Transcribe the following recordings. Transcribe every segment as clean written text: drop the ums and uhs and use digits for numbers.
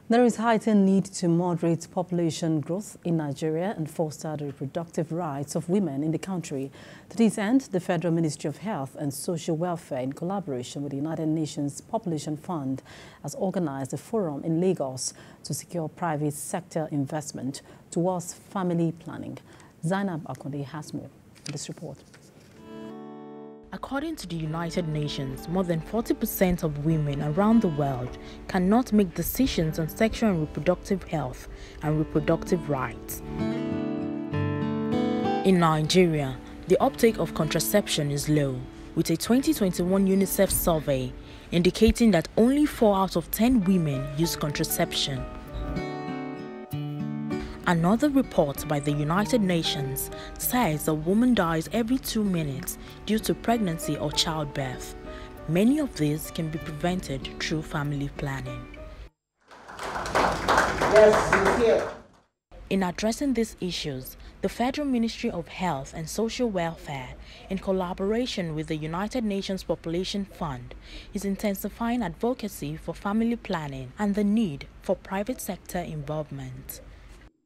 There is heightened need to moderate population growth in Nigeria and foster the reproductive rights of women in the country. To this end, the Federal Ministry of Health and Social Welfare, in collaboration with the United Nations Population Fund, has organized a forum in Lagos to secure private sector investment towards family planning. Zainab Akonde has more in this report. According to the United Nations, more than 40% of women around the world cannot make decisions on sexual and reproductive health and reproductive rights. In Nigeria, the uptake of contraception is low, with a 2021 UNICEF survey indicating that only 4 out of 10 women use contraception. Another report by the United Nations says a woman dies every 2 minutes due to pregnancy or childbirth. Many of these can be prevented through family planning. In addressing these issues, the Federal Ministry of Health and Social Welfare, in collaboration with the United Nations Population Fund, is intensifying advocacy for family planning and the need for private sector involvement.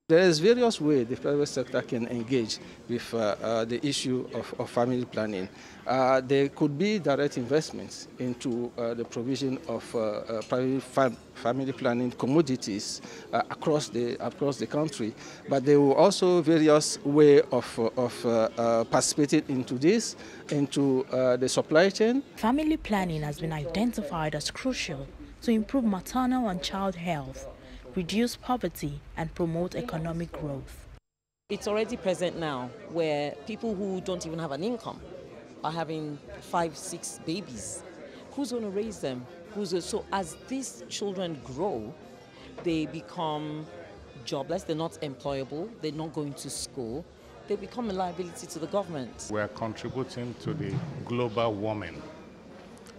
There is various ways the private sector can engage with the issue of family planning. There could be direct investments into the provision of private family planning commodities across the country, but there were also various ways of participating into this, into the supply chain. Family planning has been identified as crucial to improve maternal and child health, reduce poverty and promote economic growth. It's already present now where people who don't even have an income are having 5, 6 babies. Who's going to raise them? So as these children grow, they become jobless, they're not employable, they're not going to school, they become a liability to the government. We are contributing to the global warming.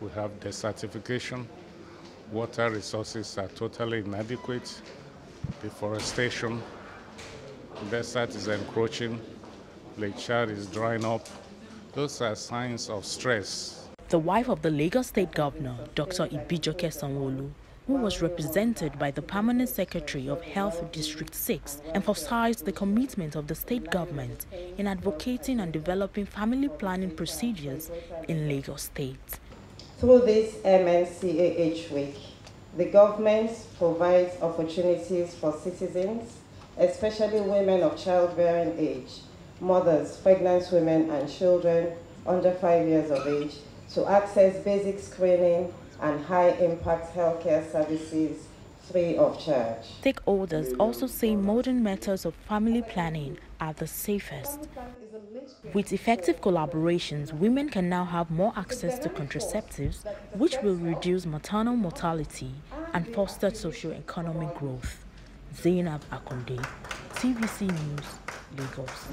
We have desertification. Water resources are totally inadequate. Deforestation, desert is encroaching, Lake Chad is drying up. Those are signs of stress. The wife of the Lagos State Governor, Dr. Ibijoke Sanwo-Olu, who was represented by the Permanent Secretary of Health District 6, emphasized the commitment of the state government in advocating and developing family planning procedures in Lagos State. Through this MNCAH week, the government provides opportunities for citizens, especially women of childbearing age, mothers, pregnant women and children under 5 years of age, to access basic screening and high-impact healthcare services free of charge. Stakeholders also say modern methods of family planning are the safest. With effective collaborations, women can now have more access to contraceptives, which will reduce maternal mortality and foster socio-economic growth. Zainab Akonde, TVC News, Lagos.